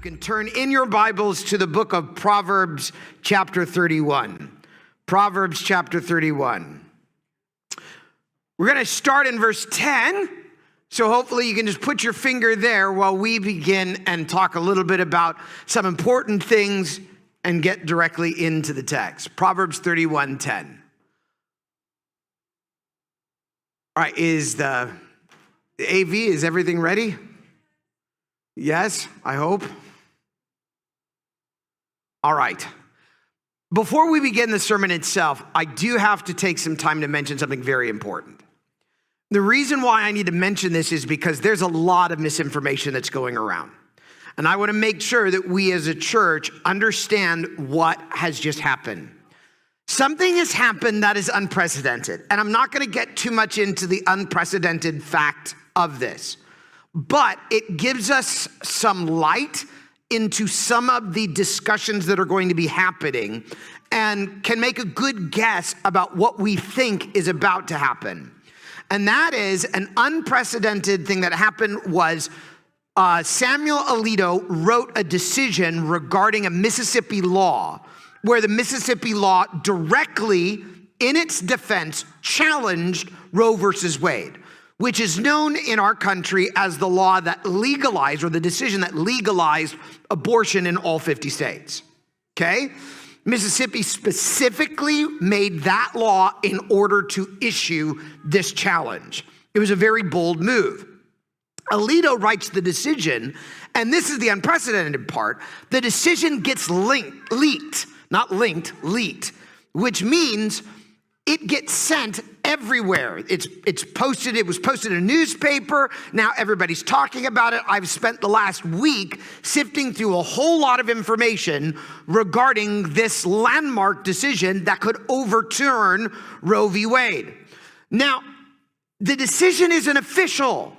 can turn in your Bibles to the book of Proverbs chapter 31. Proverbs chapter 31. We're going to start in verse 10. So hopefully you can just put your finger there while we begin and talk a little bit about some important things and get directly into the text. Proverbs 31:10. All right, is the AV, is everything ready? Yes, I hope. All right. Before we begin the sermon itself, I do have to take some time to mention something very important. The reason why I need to mention this is because there's a lot of misinformation that's going around. And I want to make sure that we as a church understand what has just happened. Something has happened that is unprecedented. And I'm not going to get too much into the unprecedented fact of this. But it gives us some light into some of the discussions that are going to be happening and can make a good guess about what we think is about to happen. And that is an unprecedented thing that happened was Samuel Alito wrote a decision regarding a Mississippi law where the Mississippi law directly, in its defense, challenged Roe versus Wade, which is known in our country as the law that legalized, or the decision that legalized abortion in all 50 states, okay? Mississippi specifically made that law in order to issue this challenge. It was a very bold move. Alito writes the decision, and this is the unprecedented part. The decision gets leaked, which means it gets sent everywhere. It's posted. It was posted in a newspaper. Now everybody's talking about it. I've spent the last week sifting through a whole lot of information regarding this landmark decision that could overturn Roe v. Wade. Now, the decision isn't official,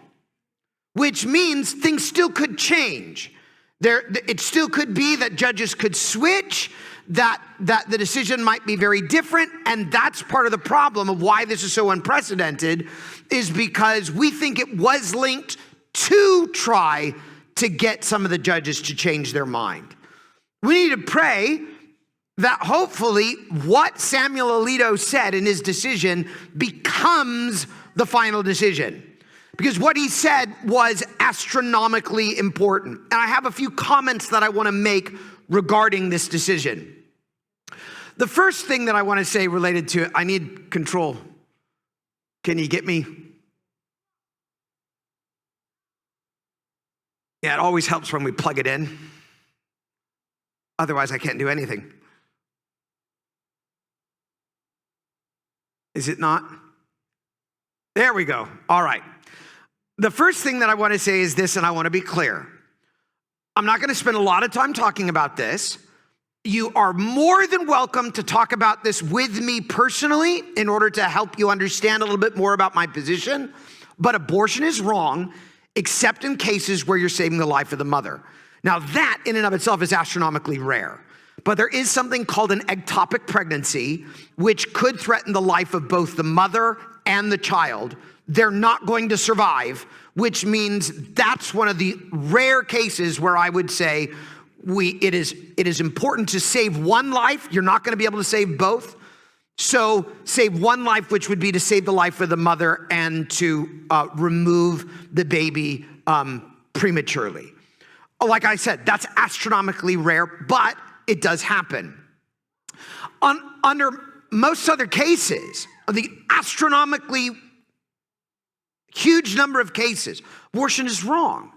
which means things still could change. It still could be that judges could switch, that the decision might be very different, and that's part of the problem of why this is so unprecedented, is because we think it was linked to try to get some of the judges to change their mind. We need to pray that hopefully what Samuel Alito said in his decision becomes the final decision. Because what he said was astronomically important. And I have a few comments that I want to make regarding this decision. The first thing that I want to say related to it, I need control. Can you get me? Yeah, it always helps when we plug it in. Otherwise, I can't do anything. Is it not? There we go. All right. The first thing that I want to say is this, and I want to be clear. I'm not going to spend a lot of time talking about this. You are more than welcome to talk about this with me personally in order to help you understand a little bit more about my position. But abortion is wrong, except in cases where you're saving the life of the mother. Now that in and of itself is astronomically rare. But there is something called an ectopic pregnancy, which could threaten the life of both the mother and the child. They're not going to survive, which means that's one of the rare cases where I would say it is important to save one life. You're not going to be able to save both. So save one life, which would be to save the life of the mother and to remove the baby prematurely. Like I said, that's astronomically rare, but it does happen. Under most other cases, the astronomically huge number of cases, abortion is wrong,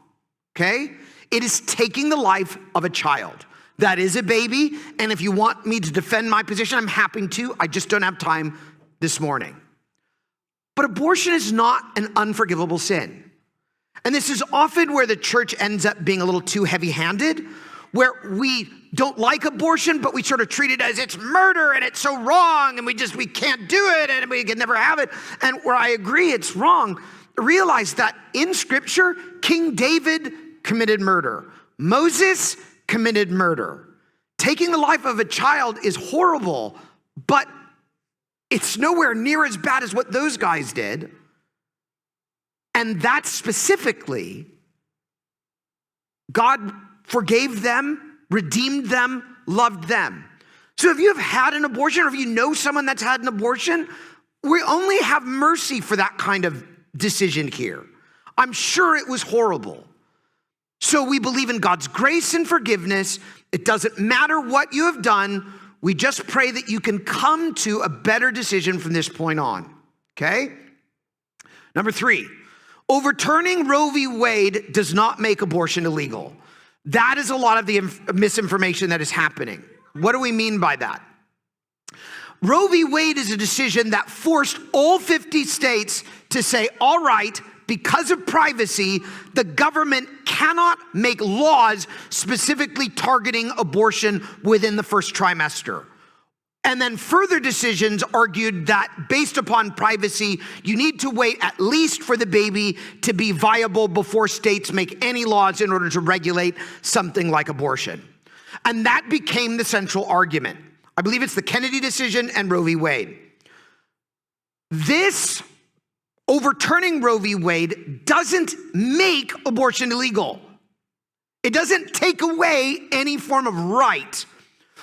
okay? It is taking the life of a child. That is a baby, and if you want me to defend my position, I'm happy to. I just don't have time this morning. But abortion is not an unforgivable sin. And this is often where the church ends up being a little too heavy-handed, where we don't like abortion, but we sort of treat it as it's murder and it's so wrong and we can't do it and we can never have it. And where I agree it's wrong, realize that in Scripture, King David committed murder. Moses committed murder. Taking the life of a child is horrible, but it's nowhere near as bad as what those guys did. And that specifically, God forgave them, redeemed them, loved them. So if you have had an abortion, or if you know someone that's had an abortion, we only have mercy for that kind of decision here. I'm sure it was horrible. So we believe in God's grace and forgiveness. It doesn't matter what you have done. We just pray that you can come to a better decision from this point on, okay? Number 3, overturning Roe v. Wade does not make abortion illegal. That is a lot of the misinformation that is happening. What do we mean by that? Roe v. Wade is a decision that forced all 50 states to say, all right, because of privacy, the government cannot make laws specifically targeting abortion within the first trimester. And then further decisions argued that based upon privacy, you need to wait at least for the baby to be viable before states make any laws in order to regulate something like abortion. And that became the central argument. I believe it's the Kennedy decision and Roe v. Wade. This overturning Roe v. Wade doesn't make abortion illegal. It doesn't take away any form of right.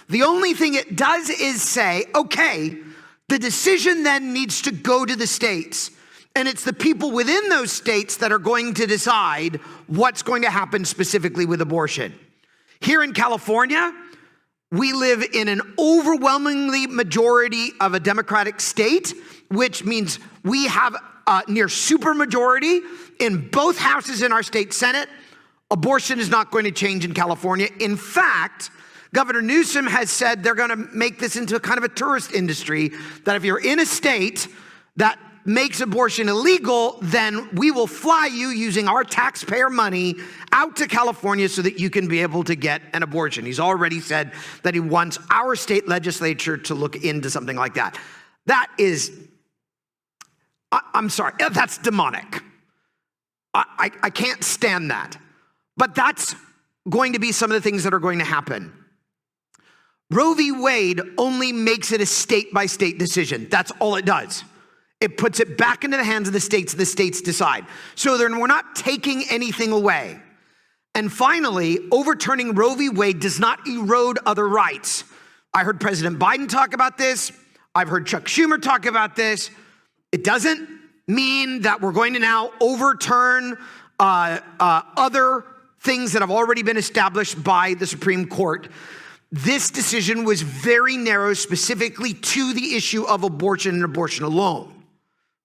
The only thing it does is say, okay, the decision then needs to go to the states. And it's the people within those states that are going to decide what's going to happen specifically with abortion. Here in California, we live in an overwhelmingly majority of a Democratic state, which means we have near supermajority in both houses in our state Senate. Abortion is not going to change in California. In fact, Governor Newsom has said they're going to make this into a kind of a tourist industry, that if you're in a state that makes abortion illegal, then we will fly you using our taxpayer money out to California so that you can be able to get an abortion. He's already said that he wants our state legislature to look into something like that. That is, I'm sorry, that's demonic. I can't stand that. But that's going to be some of the things that are going to happen. Roe v. Wade only makes it a state-by-state decision. That's all it does. It puts it back into the hands of the states decide. So then we're not taking anything away. And finally, overturning Roe v. Wade does not erode other rights. I heard President Biden talk about this. I've heard Chuck Schumer talk about this. It doesn't mean that we're going to now overturn other things that have already been established by the Supreme Court. This decision was very narrow, specifically to the issue of abortion and abortion alone.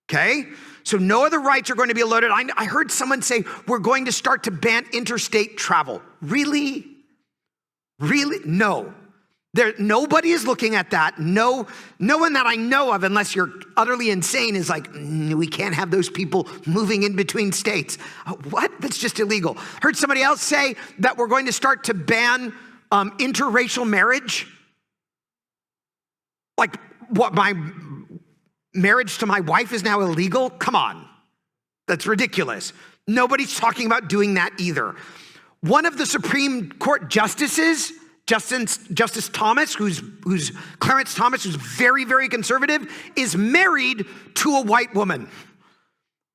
Okay? So no other rights are going to be eroded. I heard someone say, we're going to start to ban interstate travel. Really? Really? No. Nobody is looking at that. No one that I know of, unless you're utterly insane, is like, we can't have those people moving in between states. What? That's just illegal. Heard somebody else say that we're going to start to ban interracial marriage. Like, what, my marriage to my wife is now illegal? Come on. That's ridiculous. Nobody's talking about doing that either. One of the Supreme Court justices, Justice Thomas, who's Clarence Thomas, who's very, very conservative, is married to a white woman.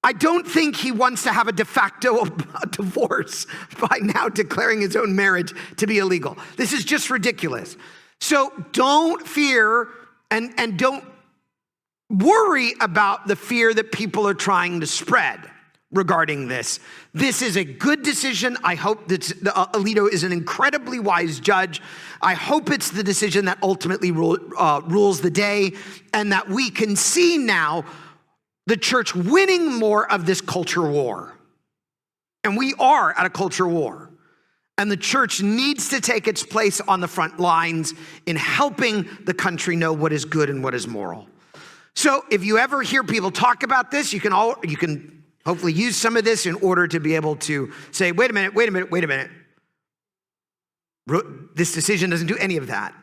I don't think he wants to have a de facto divorce by now declaring his own marriage to be illegal. This is just ridiculous. So don't fear and don't worry about the fear that people are trying to spread regarding this. This is a good decision. I hope that Alito is an incredibly wise judge. I hope it's the decision that ultimately rules the day, and that we can see now the church winning more of this culture war. And we are at a culture war. And the church needs to take its place on the front lines in helping the country know what is good and what is moral. So if you ever hear people talk about this, you can hopefully use some of this in order to be able to say, wait a minute. This decision doesn't do any of that.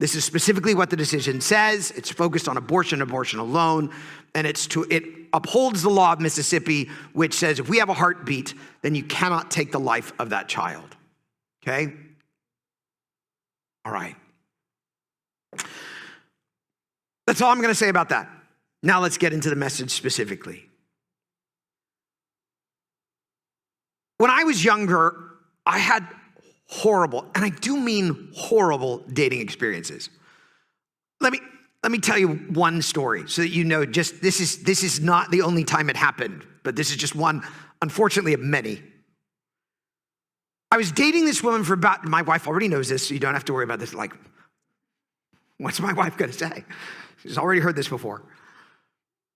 This is specifically what the decision says. It's focused on abortion alone, and it upholds the law of Mississippi, which says if we have a heartbeat, then you cannot take the life of that child. Okay? All right. That's all I'm going to say about that. Now let's get into the message specifically. When I was younger, I had horrible, and I do mean horrible dating experiences. Let me tell you one story so that you know just this is not the only time it happened, but this is just one, unfortunately, of many. I was dating this woman for about, my wife already knows this, so you don't have to worry about this. Like, what's my wife gonna say? She's already heard this before.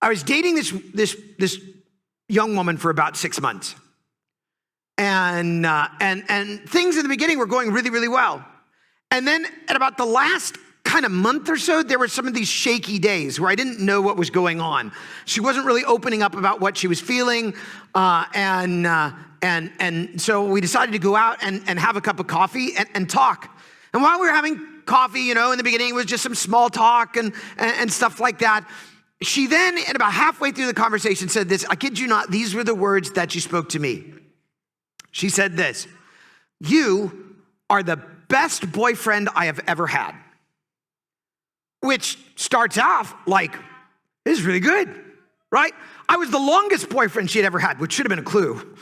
I was dating this young woman for about 6 months. And things in the beginning were going really, really well. And then at about the last kind of month or so, there were some of these shaky days where I didn't know what was going on. She wasn't really opening up about what she was feeling. And so we decided to go out and have a cup of coffee and talk. And while we were having coffee, in the beginning, it was just some small talk and stuff like that. She then, at about halfway through the conversation, said this, I kid you not, these were the words that she spoke to me. She said this, "You are the best boyfriend I have ever had." Which starts off like, this is really good, right? I was the longest boyfriend she had ever had, which should have been a clue.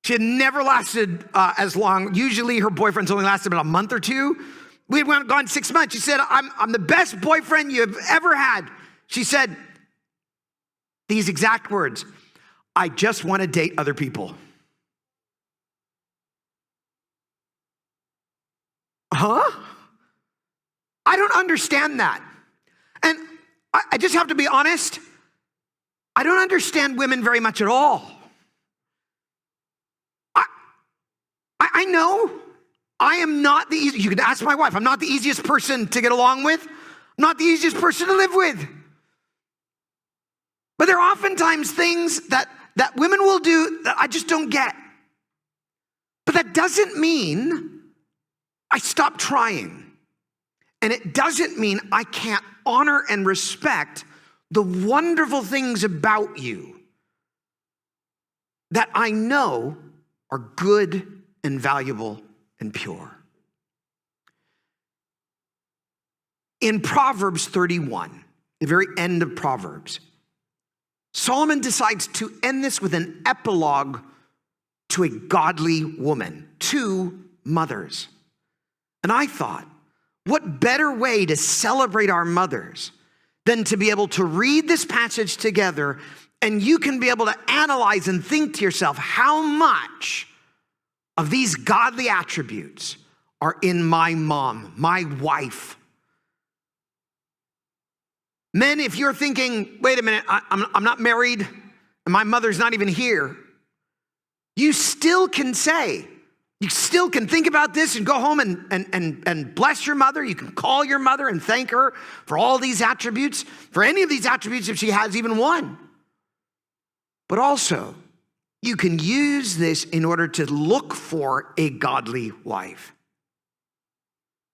She had never lasted as long. Usually her boyfriends only lasted about a month or two. We had gone 6 months. She said, I'm the best boyfriend you have ever had. She said these exact words, "I just want to date other people." Huh? I don't understand that. And I just have to be honest. I don't understand women very much at all. I know I am not the easiest. You can ask my wife. I'm not the easiest person to get along with. I'm not the easiest person to live with. But there are oftentimes things that women will do that I just don't get. But that doesn't mean I stop trying. And it doesn't mean I can't honor and respect the wonderful things about you that I know are good and valuable and pure. In Proverbs 31, the very end of Proverbs, Solomon decides to end this with an epilogue to a godly woman, two mothers. And I thought, what better way to celebrate our mothers than to be able to read this passage together, and you can be able to analyze and think to yourself, how much of these godly attributes are in my mom, my wife. Men, if you're thinking, wait a minute, I'm not married and my mother's not even here, you still can say, you still can think about this and go home and bless your mother. You can call your mother and thank her for all these attributes, for any of these attributes if she has even one. But also, you can use this in order to look for a godly wife.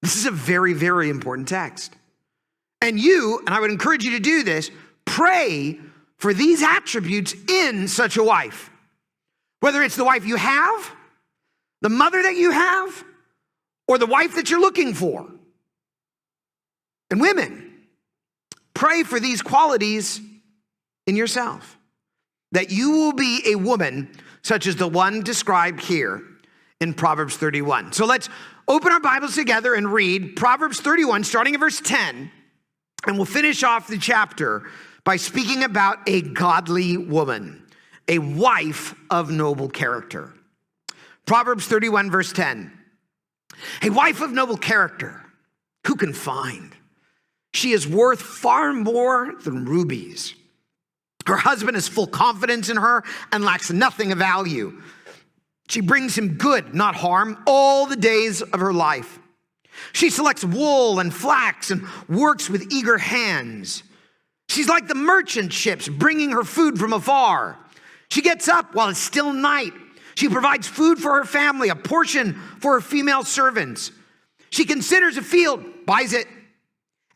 This is a very, very important text. And I would encourage you to do this, pray for these attributes in such a wife. Whether it's the wife you have, the mother that you have, or the wife that you're looking for. And women, pray for these qualities in yourself, that you will be a woman such as the one described here in Proverbs 31. So let's open our Bibles together and read Proverbs 31, starting at verse 10, and we'll finish off the chapter by speaking about a godly woman, a wife of noble character. Proverbs 31, verse 10. A wife of noble character, who can find? She is worth far more than rubies. Her husband has full confidence in her and lacks nothing of value. She brings him good, not harm, all the days of her life. She selects wool and flax and works with eager hands. She's like the merchant ships bringing her food from afar. She gets up while it's still night. She provides food for her family, a portion for her female servants. She considers a field, buys it.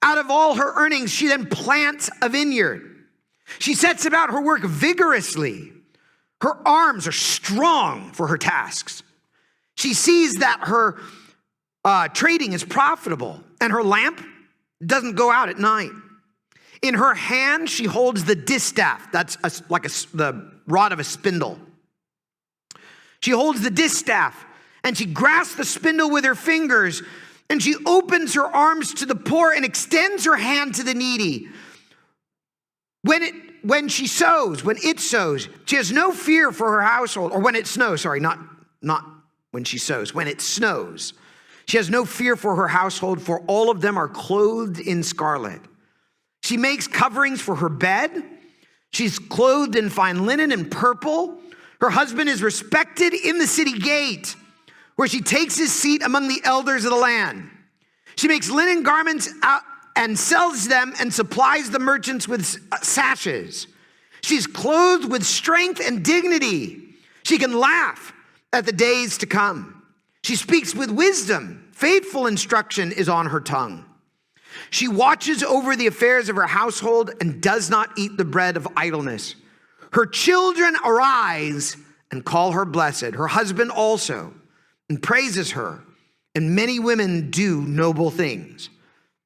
Out of all her earnings, she then plants a vineyard. She sets about her work vigorously. Her arms are strong for her tasks. She sees that her trading is profitable, and her lamp doesn't go out at night. In her hand, she holds the distaff. That's the rod of a spindle. She holds the distaff and she grasps the spindle with her fingers, and she opens her arms to the poor and extends her hand to the needy. When it sows, she has no fear for her household, or when it snows, sorry, not when she sows, when it snows. She has no fear for her household, for all of them are clothed in scarlet. She makes coverings for her bed. She's clothed in fine linen and purple. Her husband is respected in the city gate, where she takes his seat among the elders of the land. She makes linen garments out and sells them and supplies the merchants with sashes. She's clothed with strength and dignity. She can laugh at the days to come. She speaks with wisdom. Faithful instruction is on her tongue. She watches over the affairs of her household and does not eat the bread of idleness. Her children arise and call her blessed. Her husband also, and praises her. And many women do noble things,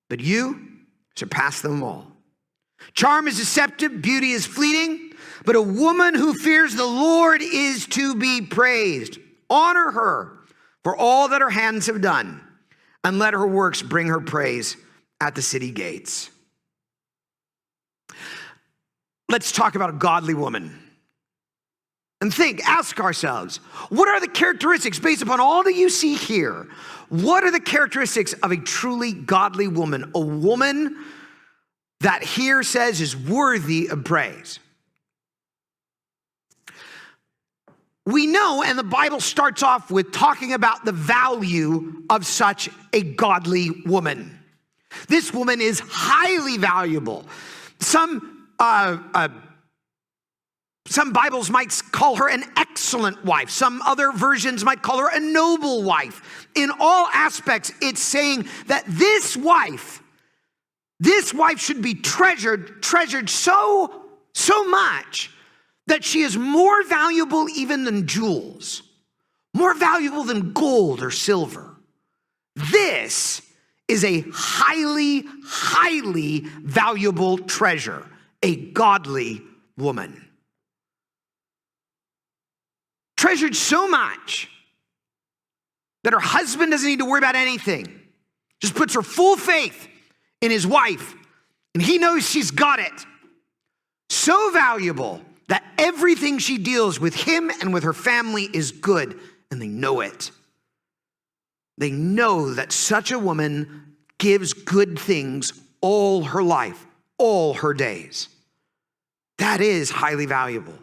but you surpass them all. Charm is deceptive, beauty is fleeting, but a woman who fears the Lord is to be praised. Honor her for all that her hands have done, and let her works bring her praise at the city gates. Let's talk about a godly woman. And ask ourselves, what are the characteristics based upon all that you see here? What are the characteristics of a truly godly woman? A woman that here says is worthy of praise. We know, and the Bible starts off with talking about the value of such a godly woman. This woman is highly valuable. Some Bibles might call her an excellent wife. Some other versions might call her a noble wife. In all aspects, it's saying that this wife should be treasured so much that she is more valuable even than jewels, more valuable than gold or silver. This is a highly, highly valuable treasure, a godly woman. Treasured so much that her husband doesn't need to worry about anything. Just puts her full faith in his wife, and he knows she's got it. So valuable that everything she deals with him and with her family is good, and they know it. They know that such a woman gives good things all her life, all her days. That is highly valuable.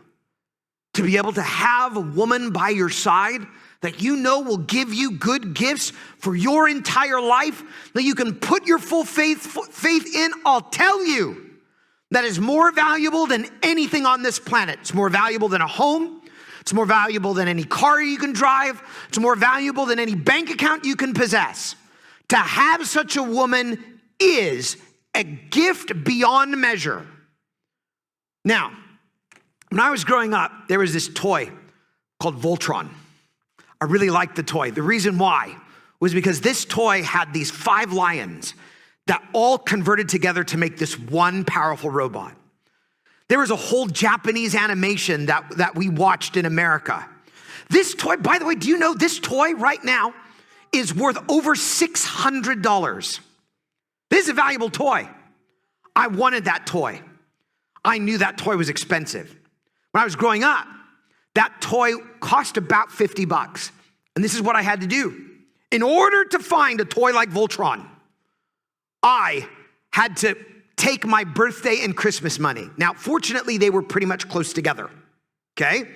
To be able to have a woman by your side that you know will give you good gifts for your entire life, that you can put your full faith in, I'll tell you, that is more valuable than anything on this planet. It's more valuable than a home. It's more valuable than any car you can drive. It's more valuable than any bank account you can possess. To have such a woman is a gift beyond measure. Now, when I was growing up, there was this toy called Voltron. I really liked the toy. The reason why was because this toy had these 5 lions that all converted together to make this one powerful robot. There was a whole Japanese animation that we watched in America. This toy, by the way, do you know this toy right now is worth over $600? This is a valuable toy. I wanted that toy. I knew that toy was expensive. When I was growing up, that toy cost about $50. And this is what I had to do. In order to find a toy like Voltron, I had to take my birthday and Christmas money. Now, fortunately, they were pretty much close together, okay?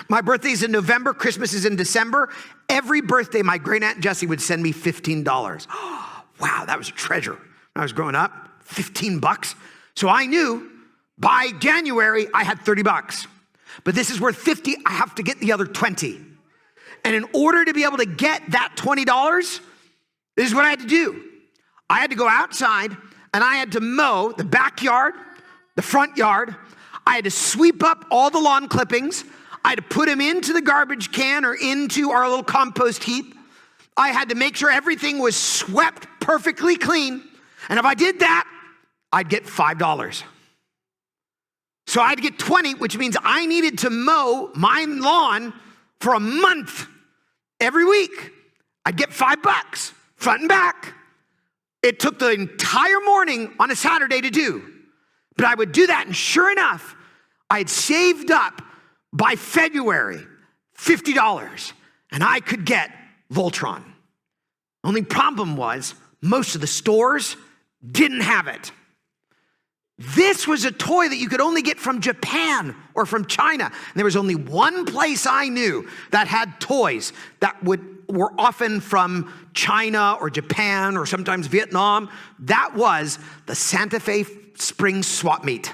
My birthday's in November, Christmas is in December. Every birthday, my great aunt Jessie would send me $15. Wow, that was a treasure. When I was growing up, $15. So I knew by January, I had $30. But this is worth $50, I have to get the other $20. And in order to be able to get that $20, this is what I had to do. I had to go outside and I had to mow the backyard, the front yard. I had to sweep up all the lawn clippings. I had to put them into the garbage can or into our little compost heap. I had to make sure everything was swept perfectly clean. And if I did that, I'd get $5. So I had to get 20, which means I needed to mow my lawn for a month every week, I'd get $5, front and back. It took the entire morning on a Saturday to do. But I would do that, and sure enough, I had saved up by February $50, and I could get Voltron. Only problem was most of the stores didn't have it. This was a toy that you could only get from Japan or from China. And there was only one place I knew that had toys that were often from China or Japan or sometimes Vietnam. That was the Santa Fe Springs swap meet.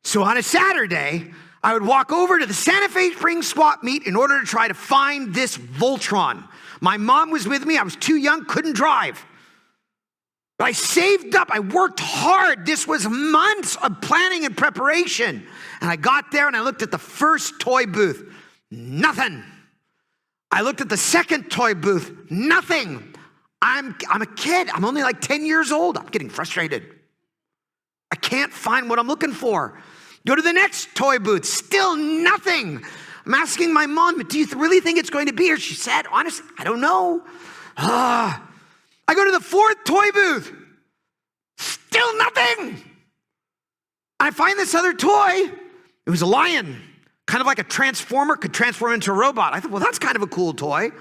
So on a Saturday, I would walk over to the Santa Fe Springs swap meet in order to try to find this Voltron. My mom was with me. I was too young, couldn't drive. But I saved up. I worked hard. This was months of planning and preparation. And I got there and I looked at the first toy booth. Nothing. I looked at the second toy booth. Nothing. I'm a kid. I'm only like 10 years old. I'm getting frustrated. I can't find what I'm looking for. Go to the next toy booth. Still nothing. I'm asking my mom, do you really think it's going to be here? She said, honestly, I don't know. I go to the fourth toy booth. Still nothing. I find this other toy. It was a lion, kind of like a transformer, could transform into a robot. I thought, well, that's kind of a cool toy.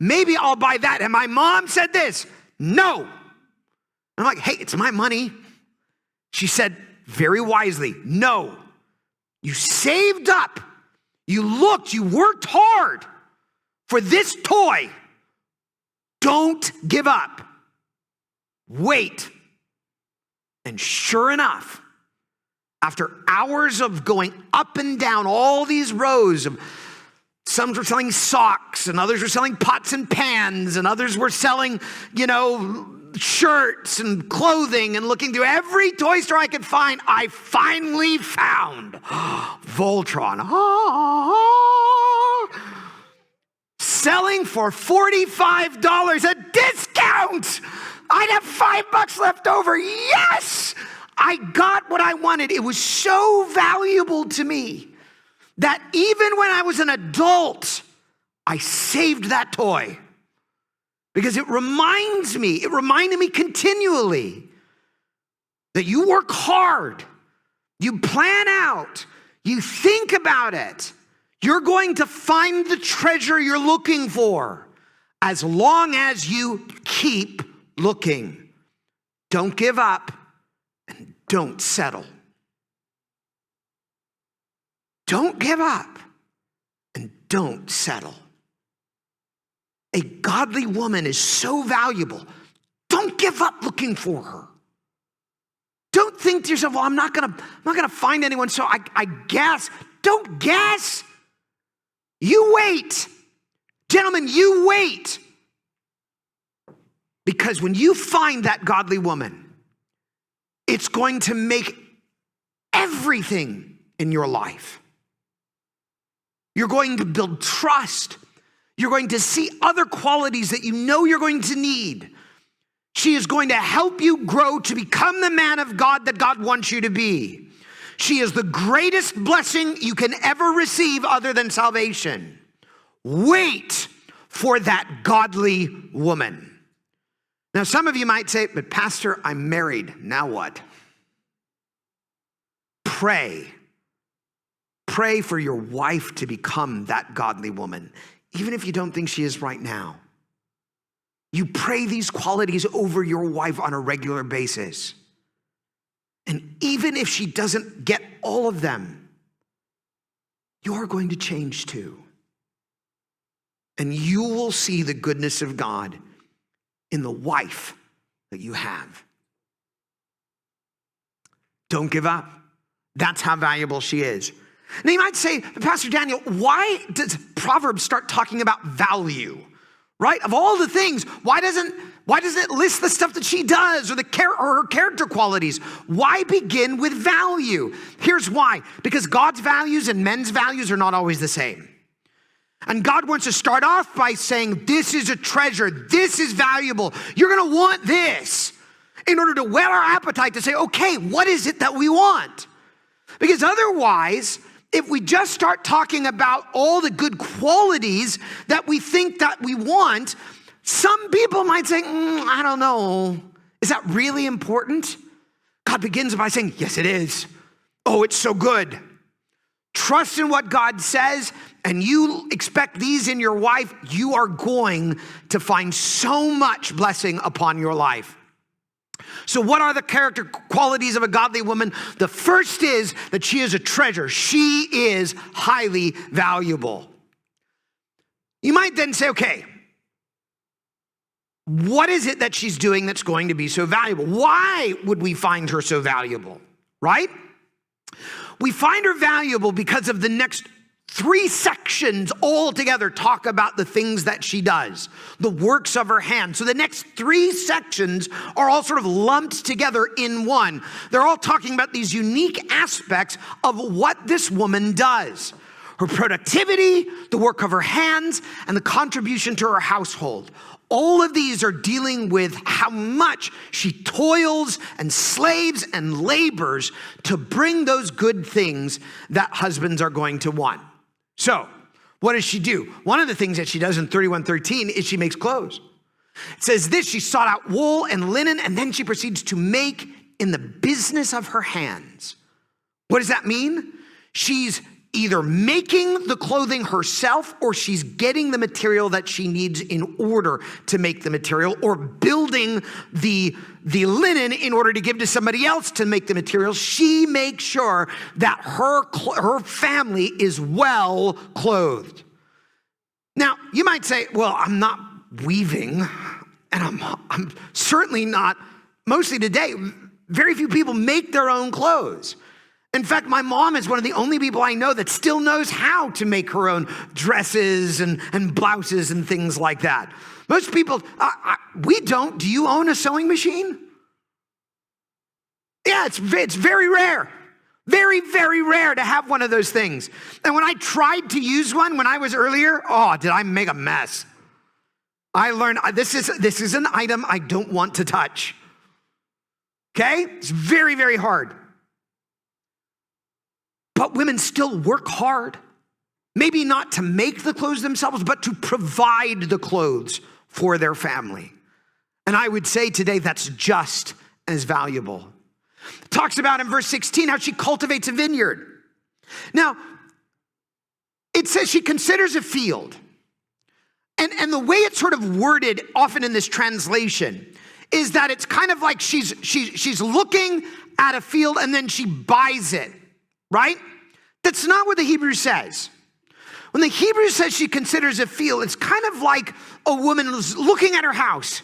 Maybe I'll buy that. And my mom said this, no. I'm like, hey, it's my money. She said very wisely, no. You saved up. You looked, you worked hard for this toy. Don't give up. Wait. And sure enough, after hours of going up and down all these rows of, some were selling socks and others were selling pots and pans and others were selling, shirts and clothing, and looking through every toy store I could find, I finally found Voltron. Selling for $45, a discount. I'd have $5 left over. Yes, I got what I wanted. It was so valuable to me that even when I was an adult, I saved that toy because it reminded me continually that you work hard, you plan out, you think about it. You're going to find the treasure you're looking for as long as you keep looking. Don't give up and don't settle. Don't give up and don't settle. A godly woman is so valuable. Don't give up looking for her. Don't think to yourself, well, I'm not gonna find anyone, so I guess. Don't guess. You wait. Gentlemen, you wait. Because when you find that godly woman, it's going to make everything in your life. You're going to build trust. You're going to see other qualities that you know you're going to need. She is going to help you grow to become the man of God that God wants you to be. She is the greatest blessing you can ever receive other than salvation. Wait for that godly woman. Now, some of you might say, but Pastor, I'm married. Now what? Pray. Pray for your wife to become that godly woman, even if you don't think she is right now. You pray these qualities over your wife on a regular basis. And even if she doesn't get all of them, you're going to change too. And you will see the goodness of God in the wife that you have. Don't give up. That's how valuable she is. Now you might say, Pastor Daniel, why does Proverbs start talking about value? Right? Of all the things, why doesn't it list the stuff that she does or her character qualities? Why begin with value? Here's why. Because God's values and men's values are not always the same. And God wants to start off by saying, this is a treasure. This is valuable. You're going to want this in order to whet our appetite to say, okay, what is it that we want? Because otherwise, if we just start talking about all the good qualities that we think that we want, some people might say, I don't know. Is that really important? God begins by saying, yes, it is. Oh, it's so good. Trust in what God says, and you expect these in your wife, you are going to find so much blessing upon your life. So what are the character qualities of a godly woman? The first is that she is a treasure. She is highly valuable. You might then say, okay, what is it that she's doing that's going to be so valuable? Why would we find her so valuable, right? We find her valuable because of the next 3 sections all together talk about the things that she does, the works of her hand. So the next 3 sections are all sort of lumped together in one. They're all talking about these unique aspects of what this woman does. Her productivity, the work of her hands, and the contribution to her household. All of these are dealing with how much she toils and slaves and labors to bring those good things that husbands are going to want. So, what does she do? One of the things that she does in 31:13 is she makes clothes. It says this, she sought out wool and linen, and then she proceeds to make in the business of her hands. What does that mean? She's either making the clothing herself, or she's getting the material that she needs in order to make the material, or building the linen in order to give to somebody else to make the material. She makes sure that her family is well clothed. Now, you might say, well, I'm not weaving, and I'm certainly not, mostly today, very few people make their own clothes. In fact, my mom is one of the only people I know that still knows how to make her own dresses and blouses and things like that. Most people, we don't. Do you own a sewing machine? Yeah, it's very rare. Very, very rare to have one of those things. And when I tried to use one when I was earlier, did I make a mess. I learned this is an item I don't want to touch. Okay? It's very, very hard. But women still work hard, maybe not to make the clothes themselves, but to provide the clothes for their family. And I would say today that's just as valuable. It talks about in verse 16 how she cultivates a vineyard. Now, it says she considers a field. And the way it's sort of worded often in this translation is that it's kind of like she's looking at a field and then she buys it. Right? That's not what the Hebrew says. When the Hebrew says she considers a field, it's kind of like a woman who's looking at her house.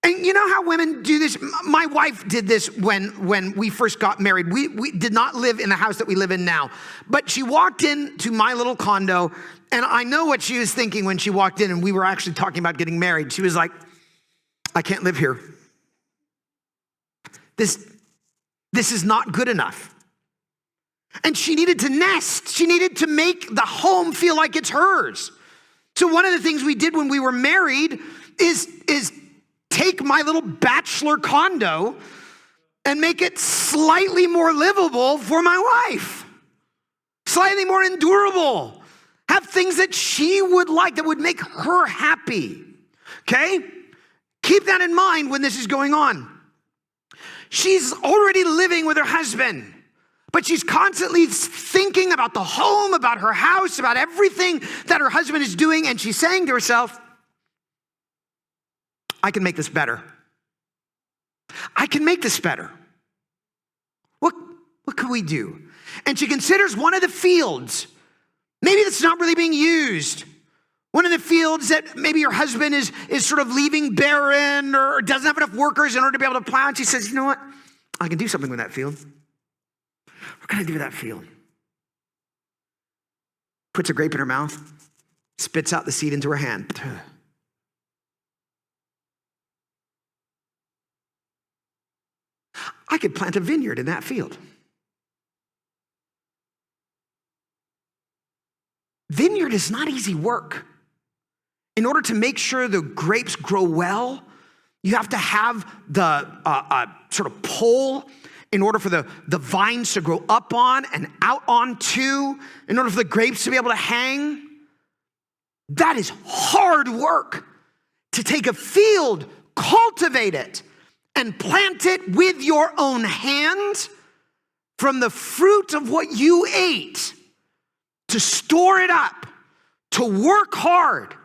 And you know how women do this? My wife did this when we first got married. We did not live in the house that we live in now. But she walked into my little condo, and I know what she was thinking when she walked in, and we were actually talking about getting married. She was like, I can't live here. This is not good enough. And she needed to nest. She needed to make the home feel like it's hers. So one of the things we did when we were married is take my little bachelor condo and make it slightly more livable for my wife. Slightly more endurable. Have things that she would like, that would make her happy. Okay? Keep that in mind when this is going on. She's already living with her husband. But she's constantly thinking about the home, about her house, about everything that her husband is doing. And she's saying to herself, I can make this better. I can make this better. What could we do? And she considers one of the fields, maybe that's not really being used. One of the fields that maybe your husband is sort of leaving barren or doesn't have enough workers in order to be able to plow. And she says, you know what? I can do something with that field. What can I do with that field? Puts a grape in her mouth, spits out the seed into her hand. I could plant a vineyard in that field. Vineyard is not easy work. In order to make sure the grapes grow well, you have to have the sort of pole in order for the vines to grow up on and out onto, in order for the grapes to be able to hang. That is hard work. To take a field, cultivate it, and plant it with your own hands from the fruit of what you ate, to store it up, to work hard,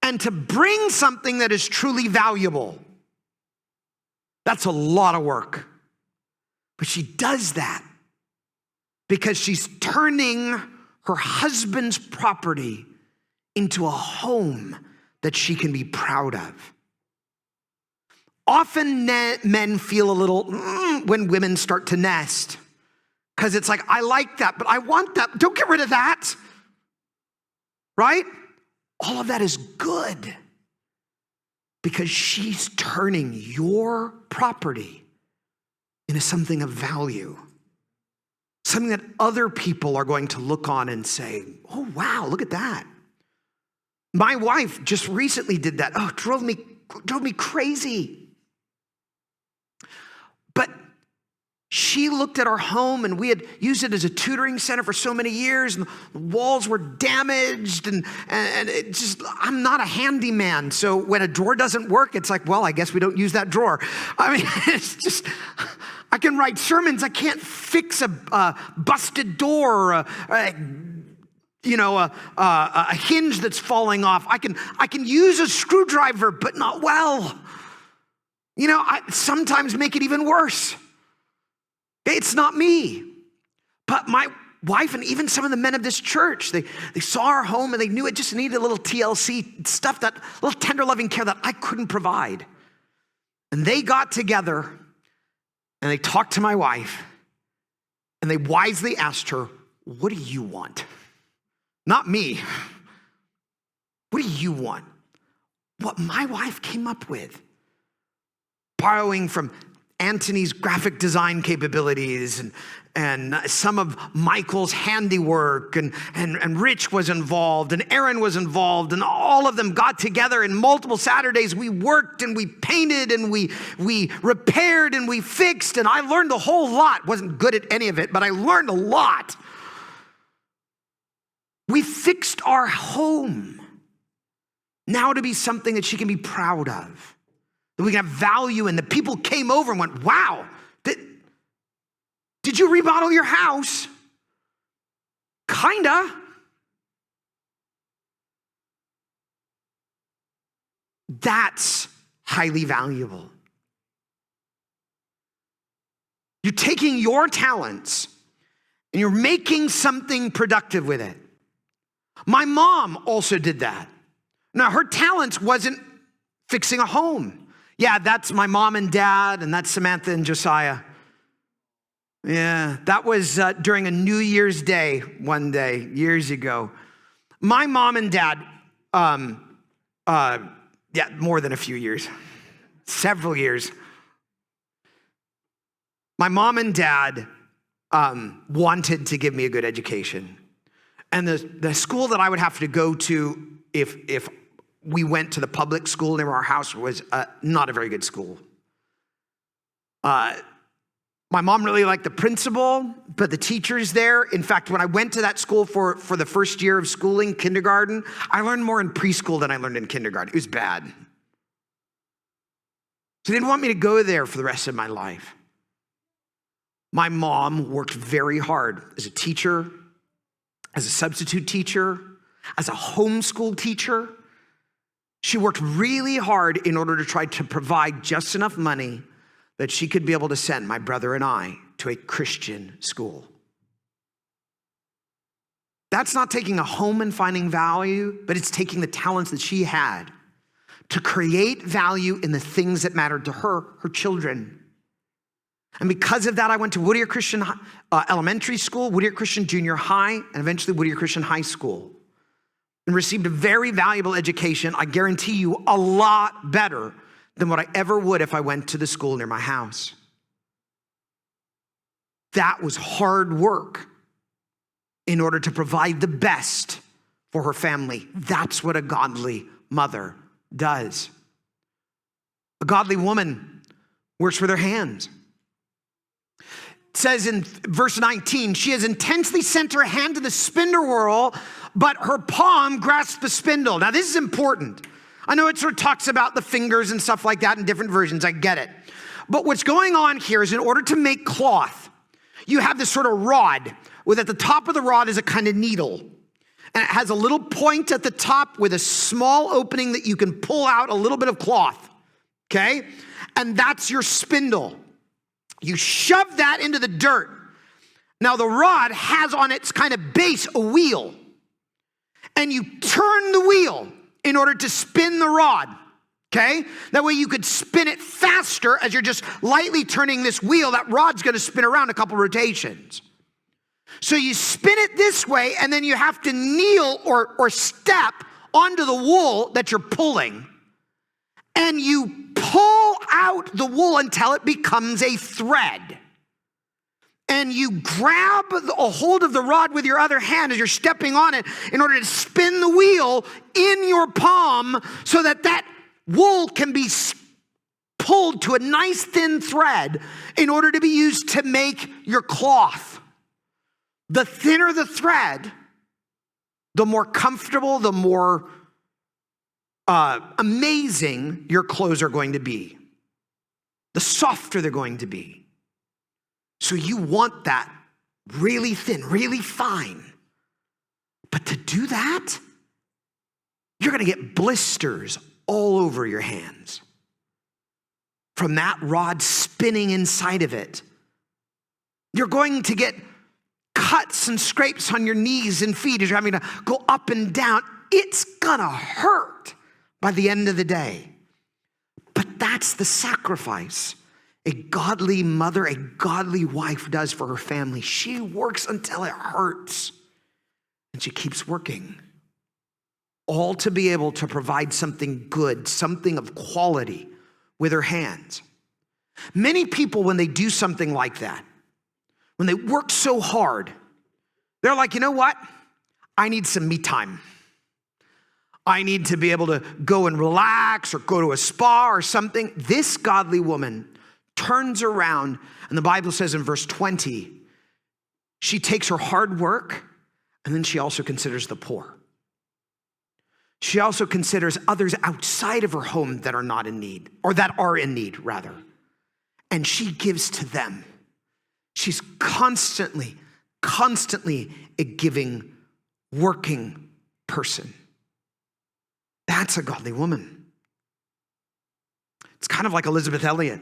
and to bring something that is truly valuable. That's a lot of work. But she does that because she's turning her husband's property into a home that she can be proud of. Often men feel a little when women start to nest, because it's like, I like that, but I want that. Don't get rid of that, right? All of that is good because she's turning your property into something of value, something that other people are going to look on and say, oh, wow, look at that. My wife just recently did that. Oh, it drove me crazy. But she looked at our home, and we had used it as a tutoring center for so many years, and the walls were damaged, and it just, I'm not a handyman. So when a drawer doesn't work, it's like, well, I guess we don't use that drawer. I mean, it's just, I can write sermons. I can't fix a busted door, a hinge that's falling off. I can use a screwdriver, but not well. I sometimes make it even worse. It's not me. But my wife and even some of the men of this church, they saw our home and they knew it just needed a little TLC stuff, that little tender loving care that I couldn't provide. And they got together and they talked to my wife and they wisely asked her, what do you want? Not me. What do you want? What my wife came up with, borrowing from Anthony's graphic design capabilities and some of Michael's handiwork, and Rich was involved, and Aaron was involved, and all of them got together. And multiple Saturdays we worked and we painted and we repaired and we fixed, and I learned a whole lot. Wasn't good at any of it, but I learned a lot. We fixed our home now to be something that she can be proud of, that we can have value in. The people came over and went, wow, did you remodel your house? Kinda. That's highly valuable. You're taking your talents and you're making something productive with it. My mom also did that. Now, her talents wasn't fixing a home. Yeah, that's my mom and dad, and that's Samantha and Josiah. Yeah, that was during a New Year's Day one day, years ago. My mom and dad, more than a few years, several years. My mom and dad wanted to give me a good education. And the school that I would have to go to if we went to the public school near our house was not a very good school. My mom really liked the principal, but the teachers there, in fact, when I went to that school for the first year of schooling, kindergarten, I learned more in preschool than I learned in kindergarten. It was bad. So they didn't want me to go there for the rest of my life. My mom worked very hard as a teacher, as a substitute teacher, as a homeschool teacher. She worked really hard in order to try to provide just enough money that she could be able to send my brother and I to a Christian school. That's not taking a home and finding value, but it's taking the talents that she had to create value in the things that mattered to her children. And because of that, I went to Whittier Christian Elementary School, Whittier Christian Junior High, and eventually Whittier Christian High School, and received a very valuable education. I guarantee you, a lot better than what I ever would if I went to the school near my house. That was hard work in order to provide the best for her family. That's what a godly mother does. A godly woman works with her hands. says in verse 19, she has intensely sent her hand to the spindle whorl, but her palm grasped the spindle. Now this is important. I know it sort of talks about the fingers and stuff like that in different versions. I get it. But what's going on here is in order to make cloth, you have this sort of rod with at the top of the rod is a kind of needle. And it has a little point at the top with a small opening that you can pull out a little bit of cloth. Okay? And that's your spindle. You shove that into the dirt. Now the rod has on its kind of base a wheel. And you turn the wheel in order to spin the rod. Okay? That way you could spin it faster as you're just lightly turning this wheel. That rod's going to spin around a couple rotations. So you spin it this way, and then you have to kneel or step onto the wool that you're pulling. And you pull out the wool until it becomes a thread. And you grab a hold of the rod with your other hand as you're stepping on it in order to spin the wheel in your palm so that that wool can be pulled to a nice thin thread in order to be used to make your cloth. The thinner the thread, the more comfortable, the more amazing your clothes are going to be. The softer they're going to be. So you want that really thin, really fine. But to do that, you're going to get blisters all over your hands from that rod spinning inside of it. You're going to get cuts and scrapes on your knees and feet as you're having to go up and down. It's gonna hurt by the end of the day. But that's the sacrifice a godly mother, a godly wife does for her family. She works until it hurts. And she keeps working. All to be able to provide something good, something of quality with her hands. Many people, when they do something like that, when they work so hard, they're like, you know what? I need some me time. I need to be able to go and relax or go to a spa or something. This godly woman turns around, and the Bible says in verse 20, she takes her hard work, and then she also considers the poor. She also considers others outside of her home that are not in need, or that are in need, rather. And she gives to them. She's constantly a giving, working person. That's a godly woman. It's kind of like Elizabeth Elliott.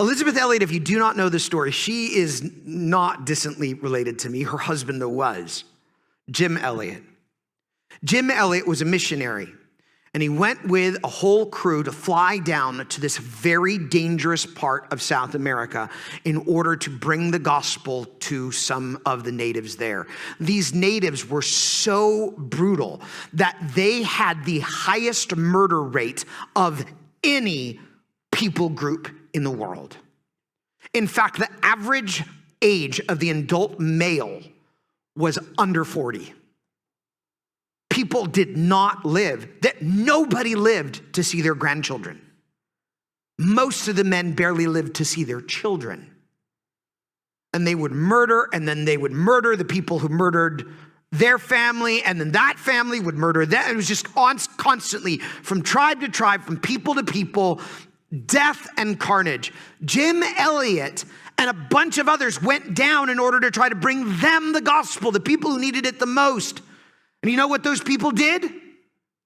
Elizabeth Elliott, if you do not know the story, she is not distantly related to me. Her husband, though, was Jim Elliott. Jim Elliott was a missionary, and he went with a whole crew to fly down to this very dangerous part of South America in order to bring the gospel to some of the natives there. These natives were so brutal that they had the highest murder rate of any people group in the world. In fact, the average age of the adult male was under 40. People did not live, that nobody lived to see their grandchildren. Most of the men barely lived to see their children. And they would murder, and then they would murder the people who murdered their family, and then that family would murder them. It was just constantly from tribe to tribe, from people to people, death and carnage. Jim Elliott and a bunch of others went down in order to try to bring them the gospel, the people who needed it the most. And you know what those people did?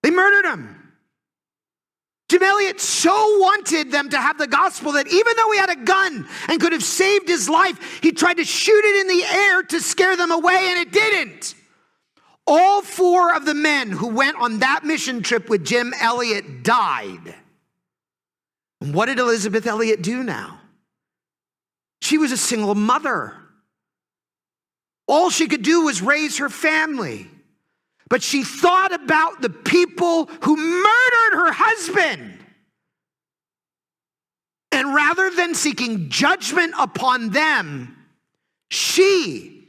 They murdered him. Jim Elliott so wanted them to have the gospel that even though he had a gun and could have saved his life, he tried to shoot it in the air to scare them away, and it didn't. All 4 of the men who went on that mission trip with Jim Elliott died. And what did Elizabeth Elliott do now? She was a single mother. All she could do was raise her family. But she thought about the people who murdered her husband. And rather than seeking judgment upon them, she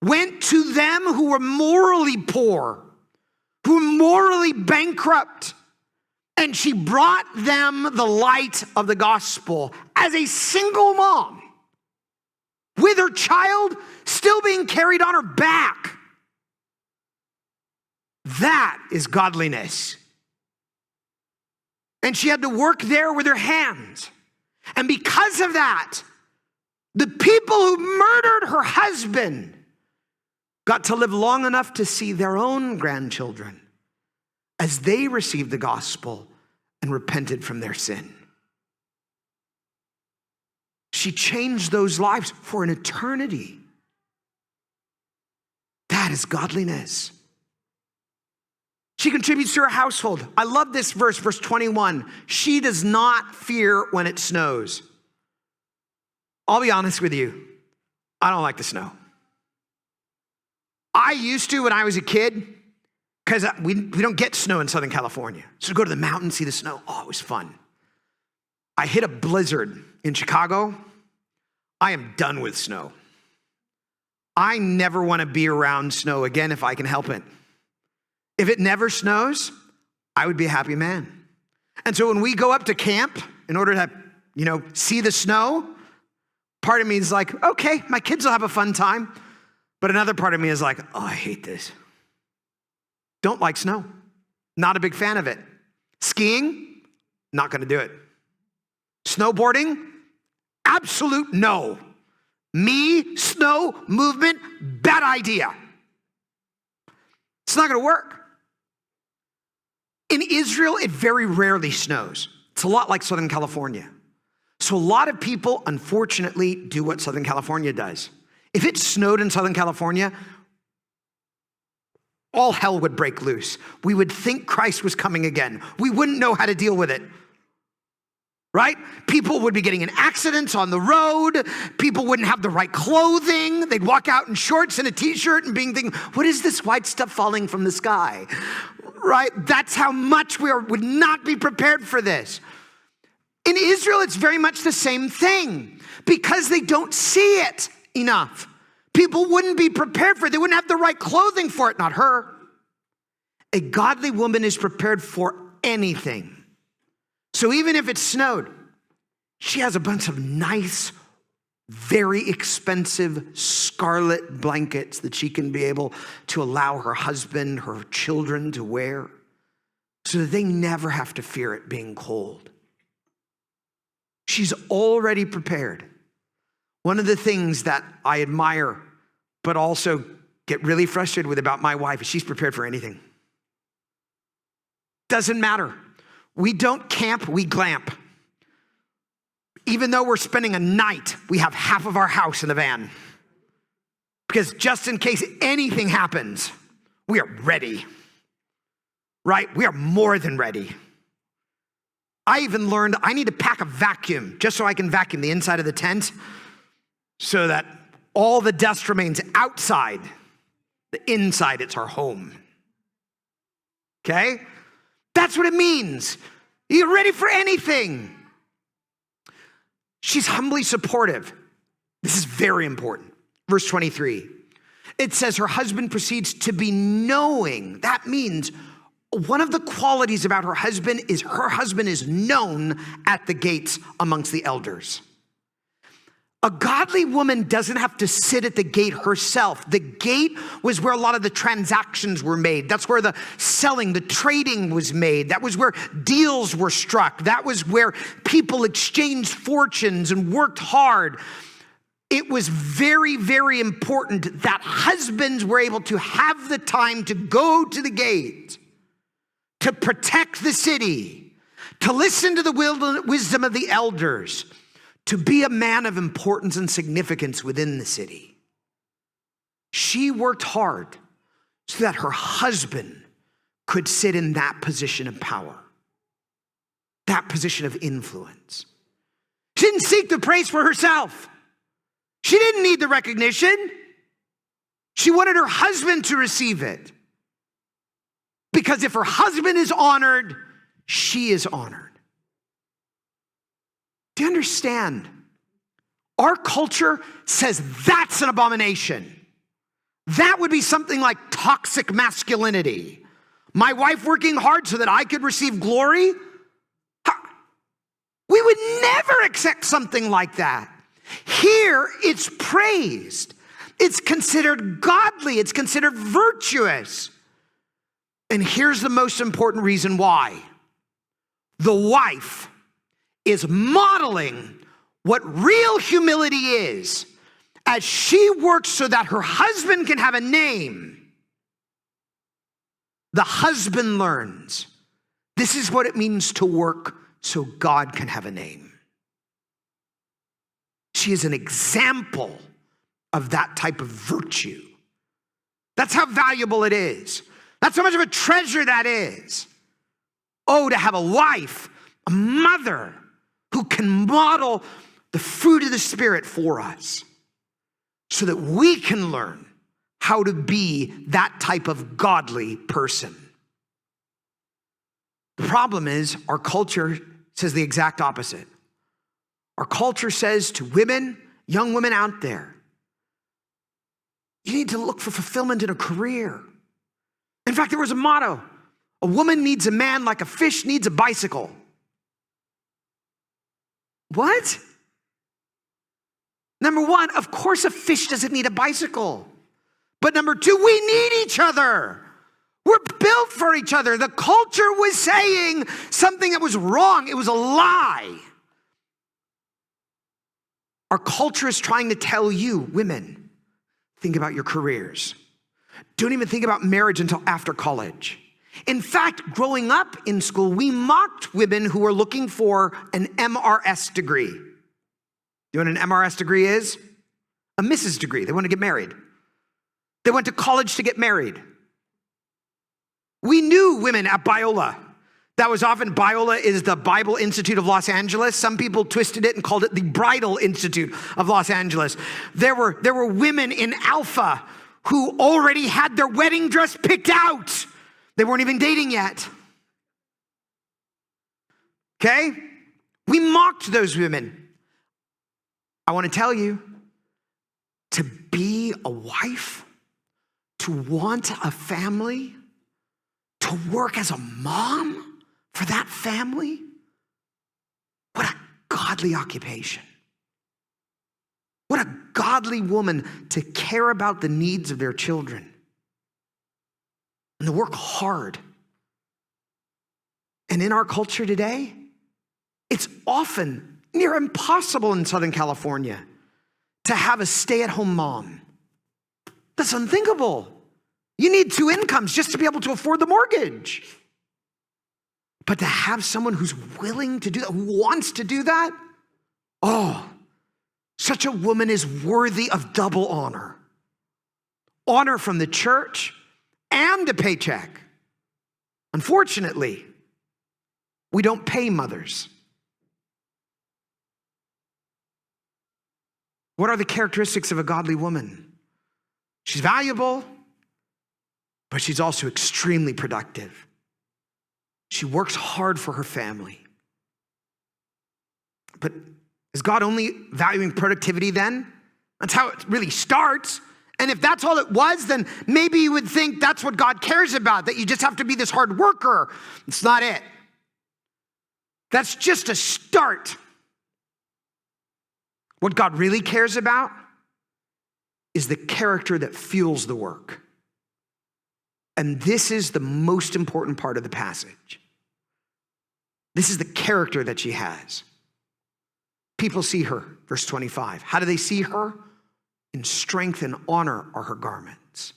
went to them who were morally poor, who were morally bankrupt, and she brought them the light of the gospel as a single mom. with her child still being carried on her back. That is godliness. And she had to work there with her hands. And because of that, the people who murdered her husband got to live long enough to see their own grandchildren as they received the gospel and repented from their sin. She changed those lives for an eternity. That is godliness. She contributes to her household. I love this verse, verse 21. She does not fear when it snows. I'll be honest with you. I don't like the snow. I used to when I was a kid, because we don't get snow in Southern California. So to go to the mountains, see the snow, oh, it was fun. I hit a blizzard in Chicago. I am done with snow. I never want to be around snow again if I can help it. If it never snows, I would be a happy man. And so when we go up to camp in order to, see the snow, part of me is like, okay, my kids will have a fun time. But another part of me is like, oh, I hate this. Don't like snow. Not a big fan of it. Skiing, not going to do it. Snowboarding, absolute no. Me, snow, movement, bad idea. It's not going to work. In Israel, it very rarely snows. It's a lot like Southern California. So a lot of people, unfortunately, do what Southern California does. If it snowed in Southern California, all hell would break loose. We would think Christ was coming again. We wouldn't know how to deal with it. Right? People would be getting in accidents on the road. People wouldn't have the right clothing. They'd walk out in shorts and a t-shirt and being thinking, what is this white stuff falling from the sky? Right? That's how much we would not be prepared for this. In Israel, it's very much the same thing because they don't see it enough. People wouldn't be prepared for it. They wouldn't have the right clothing for it, not her. A godly woman is prepared for anything. So even if it snowed, she has a bunch of nice, very expensive scarlet blankets that she can be able to allow her husband, her children to wear so that they never have to fear it being cold. She's already prepared. One of the things that I admire, but also get really frustrated with about my wife is she's prepared for anything. Doesn't matter. We don't camp, we glamp. Even though we're spending a night, we have half of our house in the van. Because just in case anything happens, we are ready. Right? We are more than ready. I even learned I need to pack a vacuum just so I can vacuum the inside of the tent so that all the dust remains outside. The inside, it's our home. Okay? That's what it means. You're ready for anything. She's humbly supportive. This is very important. Verse 23. It says her husband proceeds to be knowing. That means one of the qualities about her husband is known at the gates amongst the elders. A godly woman doesn't have to sit at the gate herself. The gate was where a lot of the transactions were made. That's where the selling, the trading was made. That was where deals were struck. That was where people exchanged fortunes and worked hard. It was very, very important that husbands were able to have the time to go to the gate, to protect the city, to listen to the wisdom of the elders, to be a man of importance and significance within the city. She worked hard so that her husband could sit in that position of power, that position of influence. She didn't seek the praise for herself. She didn't need the recognition. She wanted her husband to receive it. Because if her husband is honored, she is honored. Do you understand? Our culture says that's an abomination. That would be something like toxic masculinity. My wife working hard so that I could receive glory? We would never accept something like that. Here, it's praised. It's considered godly. It's considered virtuous. And here's the most important reason why. The wife is modeling what real humility is as she works so that her husband can have a name. The husband learns. This is what it means to work so God can have a name. She is an example of that type of virtue. That's how valuable it is. That's how much of a treasure that is. Oh, to have a wife, a mother who can model the fruit of the Spirit for us so that we can learn how to be that type of godly person. The problem is our culture says the exact opposite. Our culture says to women, young women out there, you need to look for fulfillment in a career. In fact, there was a motto, a woman needs a man like a fish needs a bicycle. What? Number one, of course a fish doesn't need a bicycle. But number two, we need each other. We're built for each other. The culture was saying something that was wrong. It was a lie. Our culture is trying to tell you, women, think about your careers. Don't even think about marriage until after college. In fact, growing up in school, we mocked women who were looking for an MRS degree. You know what an MRS degree is? A Mrs. degree. They want to get married. They went to college to get married. We knew women at Biola. That was often, Biola is the Bible Institute of Los Angeles. Some people twisted it and called it the Bridal Institute of Los Angeles. There were women in Alpha who already had their wedding dress picked out. They weren't even dating yet. Okay? We mocked those women. I want to tell you, to be a wife, to want a family, to work as a mom for that family, what a godly occupation. What a godly woman to care about the needs of their children and to work hard. And in our culture today, it's often near impossible in Southern California to have a stay-at-home mom. That's unthinkable. You need 2 incomes just to be able to afford the mortgage. But to have someone who's willing to do that, who wants to do that, oh, such a woman is worthy of double honor. Honor from the church and a paycheck. Unfortunately, we don't pay mothers. What are the characteristics of a godly woman? She's valuable, but she's also extremely productive. She works hard for her family. But is God only valuing productivity then? That's how it really starts. And if that's all it was, then maybe you would think that's what God cares about, that you just have to be this hard worker. It's not it. That's just a start. What God really cares about is the character that fuels the work. And this is the most important part of the passage. This is the character that she has. People see her, verse 25. How do they see her? In strength and honor are her garments.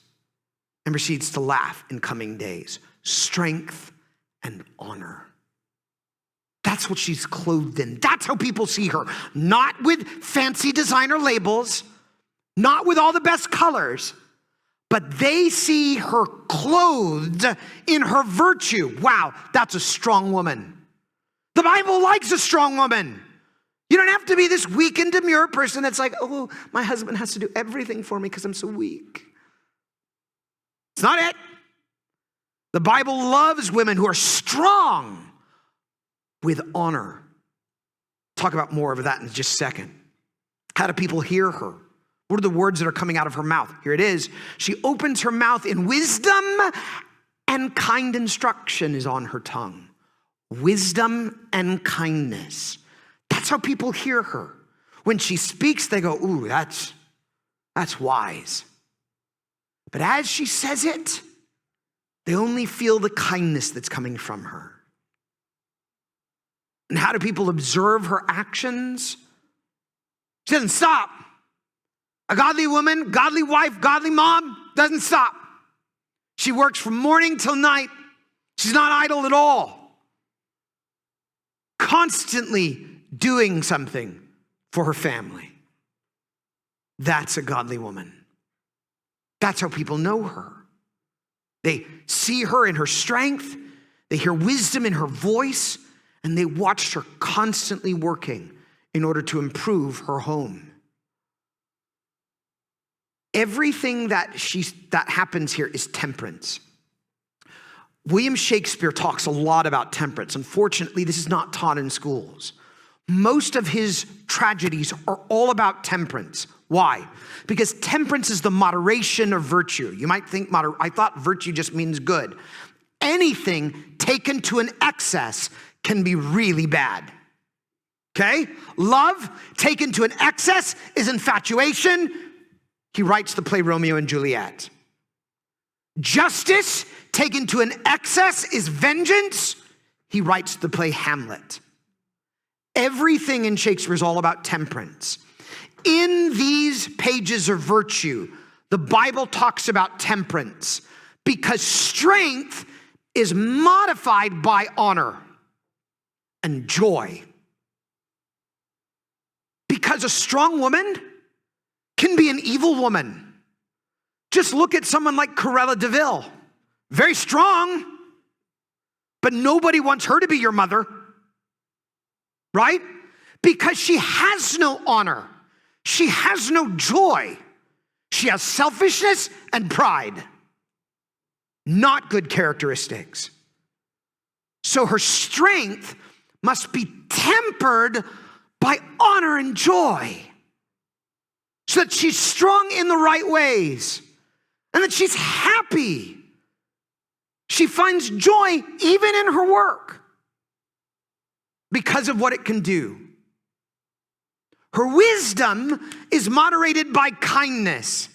And proceeds to laugh in coming days. Strength and honor. That's what she's clothed in. That's how people see her. Not with fancy designer labels, not with all the best colors, but they see her clothed in her virtue. Wow, that's a strong woman. The Bible likes a strong woman. You don't have to be this weak and demure person that's like, oh, my husband has to do everything for me because I'm so weak. It's not it. The Bible loves women who are strong with honor. Talk about more of that in just a second. How do people hear her? What are the words that are coming out of her mouth? Here it is. She opens her mouth in wisdom, and kind instruction is on her tongue. Wisdom and kindness. That's how people hear her. When she speaks, they go, ooh, that's wise. But as she says it, they only feel the kindness that's coming from her. And how do people observe her actions? She doesn't stop. A godly woman, godly wife, godly mom doesn't stop. She works from morning till night. She's not idle at all. Constantly doing something for her family. That's a godly woman. That's how people know her. They see her in her strength. They hear wisdom in her voice. And they watch her constantly working in order to improve her home. Everything that happens here is temperance. William Shakespeare talks a lot about temperance. Unfortunately, this is not taught in schools. Most of his tragedies are all about temperance. Why? Because temperance is the moderation of virtue. You might think, I thought virtue just means good. Anything taken to an excess can be really bad. Okay? Love taken to an excess is infatuation. He writes the play Romeo and Juliet. Justice taken to an excess is vengeance. He writes the play Hamlet. Everything in Shakespeare is all about temperance. In these pages of virtue, the Bible talks about temperance because strength is modified by honor and joy. Because a strong woman can be an evil woman. Just look at someone like Cruella de Vil. Very strong, but nobody wants her to be your mother. Right? Because she has no honor. She has no joy. She has selfishness and pride. Not good characteristics. So her strength must be tempered by honor and joy. So that she's strong in the right ways. And that she's happy. She finds joy even in her work. Because of what it can do. Her wisdom is moderated by kindness.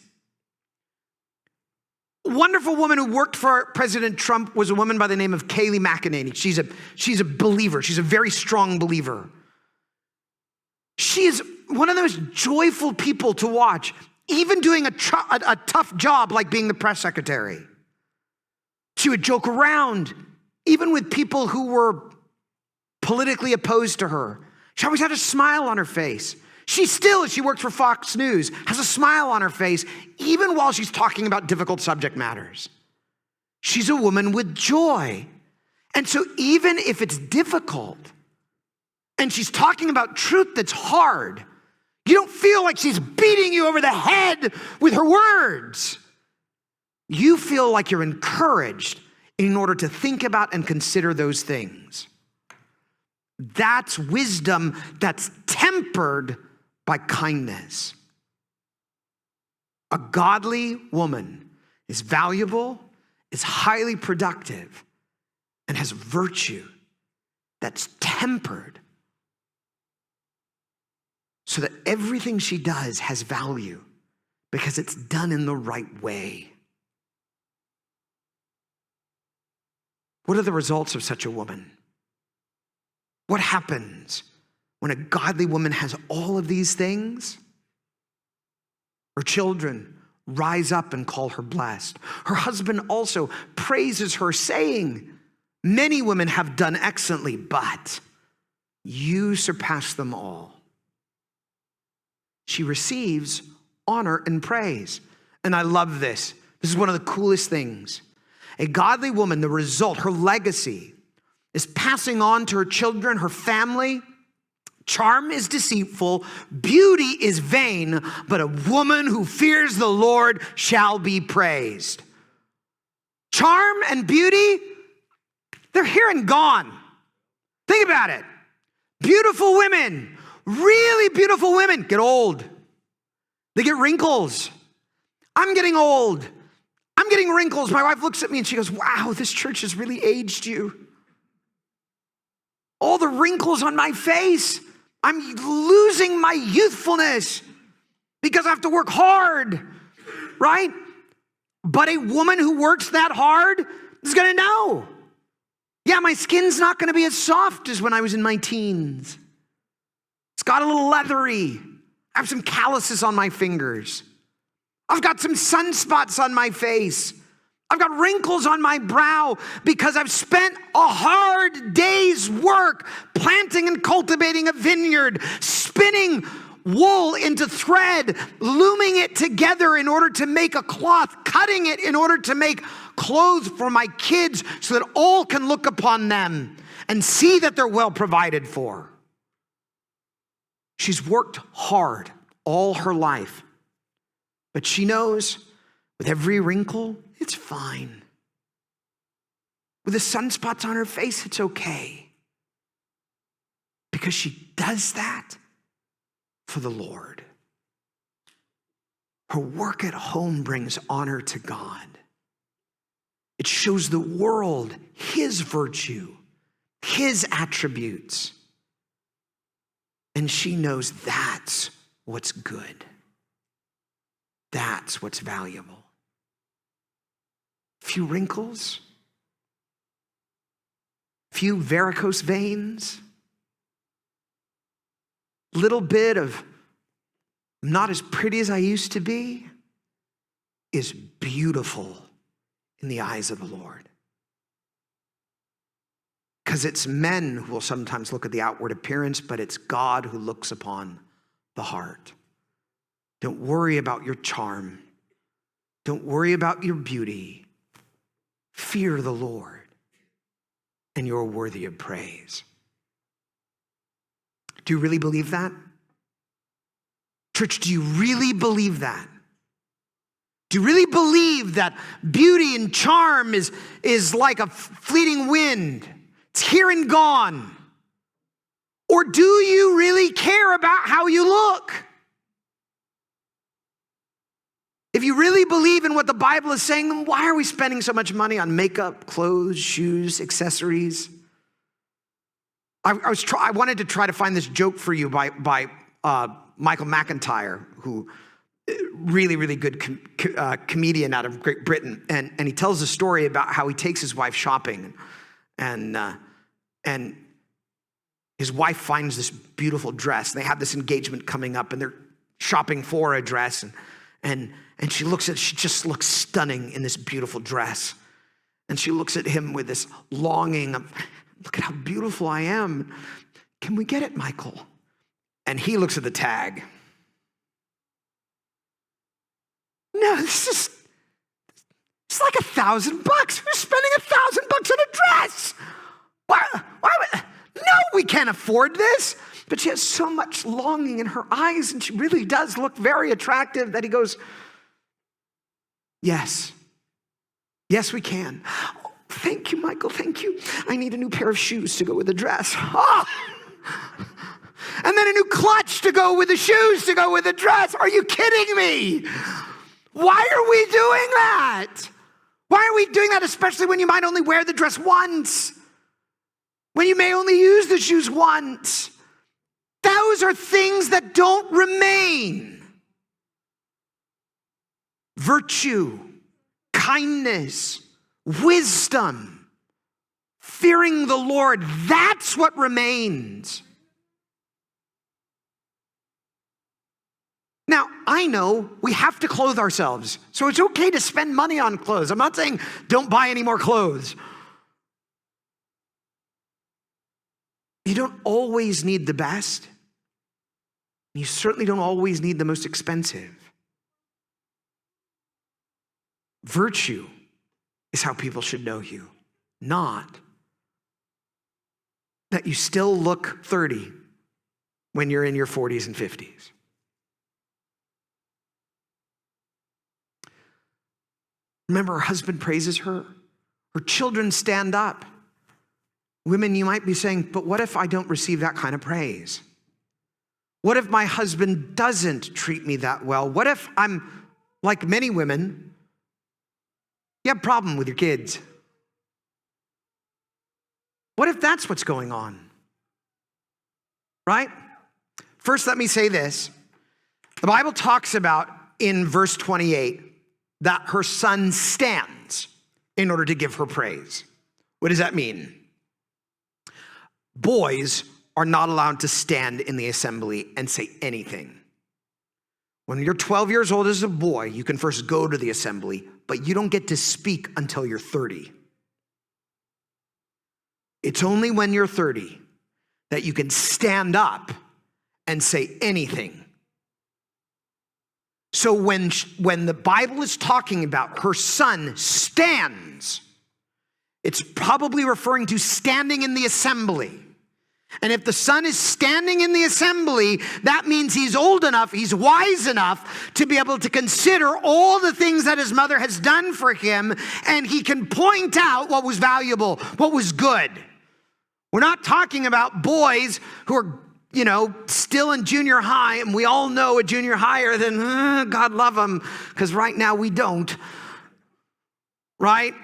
A wonderful woman who worked for President Trump was a woman by the name of Kayleigh McEnany. She's a believer. She's a very strong believer. She is one of the most joyful people to watch, even doing a tough job like being the press secretary. She would joke around, even with people who were politically opposed to her. She always had a smile on her face. She still, as she works for Fox News, has a smile on her face, even while she's talking about difficult subject matters. She's a woman with joy. And so even if it's difficult, and she's talking about truth that's hard, you don't feel like she's beating you over the head with her words. You feel like you're encouraged in order to think about and consider those things. That's wisdom that's tempered by kindness. A godly woman is valuable, is highly productive, and has virtue that's tempered so that everything she does has value because it's done in the right way. What are the results of such a woman? What happens when a godly woman has all of these things? Her children rise up and call her blessed. Her husband also praises her, saying, many women have done excellently, but you surpass them all. She receives honor and praise. And I love this. This is one of the coolest things. A godly woman, the result, her legacy, is passing on to her children, her family. Charm is deceitful, beauty is vain, but a woman who fears the Lord shall be praised. Charm and beauty, they're here and gone. Think about it. Beautiful women, really beautiful women, get old. They get wrinkles. I'm getting old. I'm getting wrinkles. My wife looks at me and she goes, wow, this church has really aged you. All the wrinkles on my face. I'm losing my youthfulness because I have to work hard, right? But a woman who works that hard is going to know. Yeah, my skin's not going to be as soft as when I was in my teens. It's got a little leathery. I have some calluses on my fingers. I've got some sunspots on my face. I've got wrinkles on my brow because I've spent a hard day's work planting and cultivating a vineyard, spinning wool into thread, looming it together in order to make a cloth, cutting it in order to make clothes for my kids so that all can look upon them and see that they're well provided for. She's worked hard all her life, but she knows with every wrinkle, it's fine. With the sunspots on her face, it's okay. Because she does that for the Lord. Her work at home brings honor to God. It shows the world his virtue, his attributes. And she knows that's what's good. That's what's valuable. Few wrinkles, few varicose veins, little bit of not as pretty as I used to be is beautiful in the eyes of the Lord. Because it's men who will sometimes look at the outward appearance, but it's God who looks upon the heart. Don't worry about your charm. Don't worry about your beauty. Fear the Lord, and you're worthy of praise. Do you really believe that? Church, do you really believe that? Do you really believe that beauty and charm is like a fleeting wind? It's here and gone. Or do you really care about how you look? If you really believe in what the Bible is saying, then why are we spending so much money on makeup, clothes, shoes, accessories? I wanted to try to find this joke for you by Michael McIntyre, who really, really good comedian out of Great Britain. And he tells a story about how he takes his wife shopping. And his wife finds this beautiful dress. They have this engagement coming up, and they're shopping for a dress. And she looks at, she just looks stunning in this beautiful dress. And she looks at him with this longing of, look at how beautiful I am. Can we get it, Michael? And he looks at the tag. No, it's like $1,000. Who's spending $1,000 on a dress? Why would, no, we can't afford this. But she has so much longing in her eyes, and she really does look very attractive that he goes, yes, we can. Oh, thank you, Michael, thank you. I need a new pair of shoes to go with the dress. Oh. And then a new clutch to go with the shoes to go with the dress. Are you kidding me? Why are we doing that? Why are we doing that, especially when you might only wear the dress once? When you may only use the shoes once? Those are things that don't remain. Virtue, kindness, wisdom, fearing the Lord, that's what remains. Now, I know we have to clothe ourselves, so it's okay to spend money on clothes. I'm not saying don't buy any more clothes. You don't always need the best. You certainly don't always need the most expensive. Virtue is how people should know you, not that you still look 30 when you're in your 40s and 50s. Remember, her husband praises her. Her children stand up. Women, you might be saying, but what if I don't receive that kind of praise? What if my husband doesn't treat me that well? What if I'm like many women, you have a problem with your kids? What if that's what's going on? Right? First, let me say this. The Bible talks about in verse 28 that her son stands in order to give her praise. What does that mean? Boys are not allowed to stand in the assembly and say anything. When you're 12 years old as a boy, you can first go to the assembly, but you don't get to speak until you're 30. It's only when you're 30 that you can stand up and say anything. So when the Bible is talking about her son stands, it's probably referring to standing in the assembly. And if the son is standing in the assembly, that means he's old enough, he's wise enough to be able to consider all the things that his mother has done for him, and he can point out what was valuable, what was good. We're not talking about boys who are, still in junior high, and we all know a junior higher than, God love them, because right now we don't, right?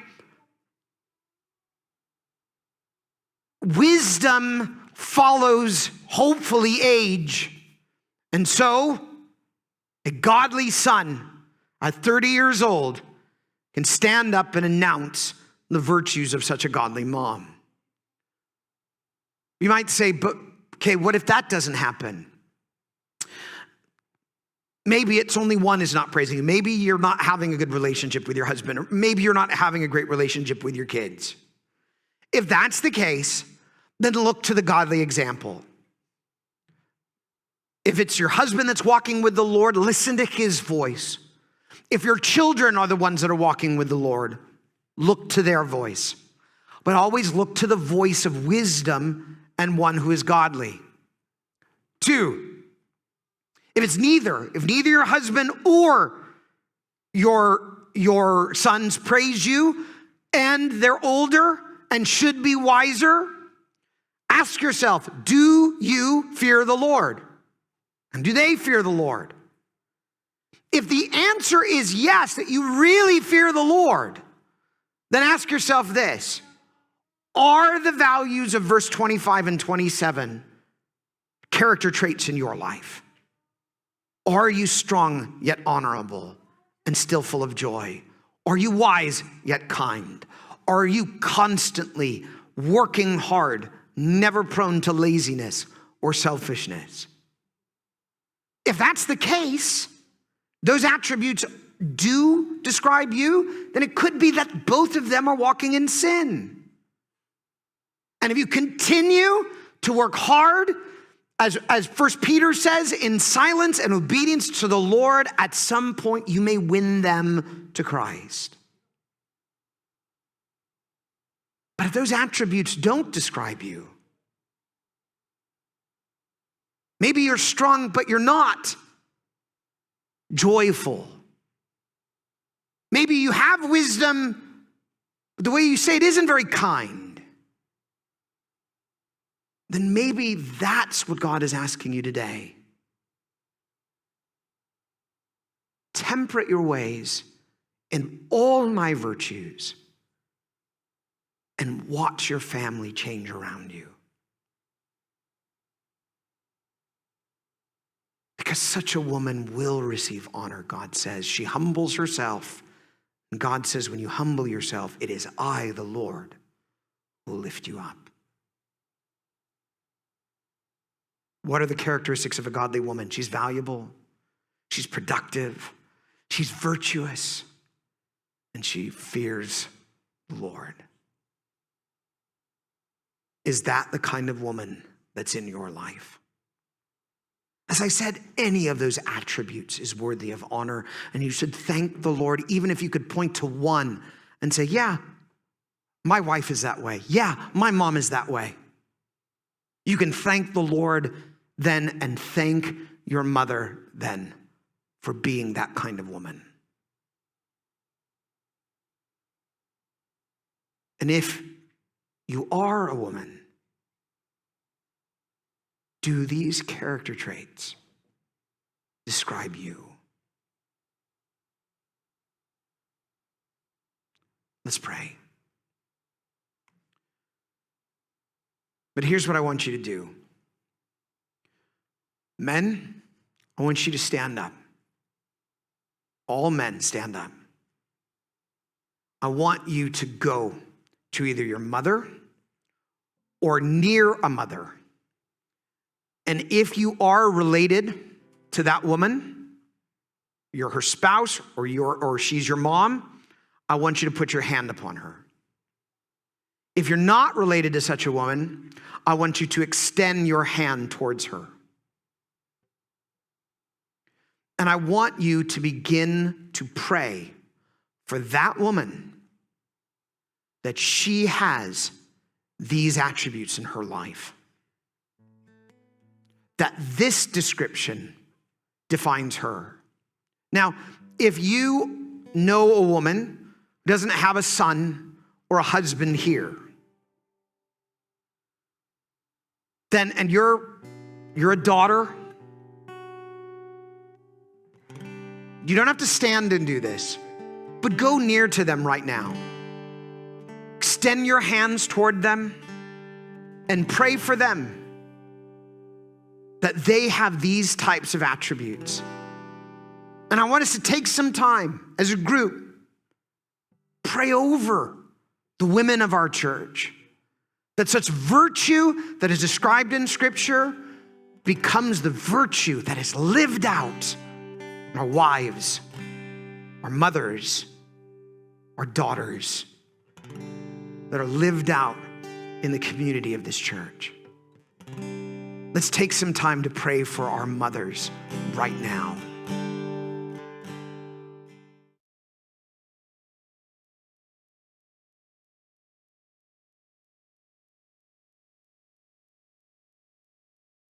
Wisdom follows, hopefully, age. And so, a godly son at 30 years old can stand up and announce the virtues of such a godly mom. You might say, but okay, what if that doesn't happen? Maybe it's only one is not praising you. Maybe you're not having a good relationship with your husband, or maybe you're not having a great relationship with your kids. If that's the case, then look to the godly example. If it's your husband that's walking with the Lord, listen to his voice. If your children are the ones that are walking with the Lord, look to their voice. But always look to the voice of wisdom and one who is godly. 2, if neither your husband or your sons praise you, and they're older and should be wiser, ask yourself, do you fear the Lord? And do they fear the Lord? If the answer is yes, that you really fear the Lord, then ask yourself this: are the values of verse 25 and 27 character traits in your life? Are you strong yet honorable and still full of joy? Are you wise yet kind? Are you constantly working hard, never prone to laziness or selfishness? If that's the case, those attributes do describe you, then it could be that both of them are walking in sin. And if you continue to work hard, as 1 Peter says, in silence and obedience to the Lord, at some point you may win them to Christ. But if those attributes don't describe you, maybe you're strong, but you're not joyful. Maybe you have wisdom, but the way you say it isn't very kind. Then maybe that's what God is asking you today. Temperate your ways in all my virtues and watch your family change around you. Because such a woman will receive honor, God says. She humbles herself. And God says, when you humble yourself, it is I, the Lord, who will lift you up. What are the characteristics of a godly woman? She's valuable, she's productive, she's virtuous, and she fears the Lord. Is that the kind of woman that's in your life? As I said, any of those attributes is worthy of honor, and you should thank the Lord, even if you could point to one and say, yeah, my wife is that way. Yeah, my mom is that way. You can thank the Lord then and thank your mother then for being that kind of woman. And if you are a woman, do these character traits describe you? Let's pray. But here's what I want you to do. Men, I want you to stand up. All men, stand up. I want you to go to either your mother or near a mother. And if you are related to that woman, you're her spouse or she's your mom, I want you to put your hand upon her. If you're not related to such a woman, I want you to extend your hand towards her. And I want you to begin to pray for that woman that she has these attributes in her life. That this description defines her. Now, if you know a woman who doesn't have a son or a husband here, then, and you're a daughter, you don't have to stand and do this, but go near to them right now. Extend your hands toward them and pray for them that they have these types of attributes. And I want us to take some time as a group, pray over the women of our church, that such virtue that is described in Scripture becomes the virtue that is lived out in our wives, our mothers, our daughters, that are lived out in the community of this church. Let's take some time to pray for our mothers right now.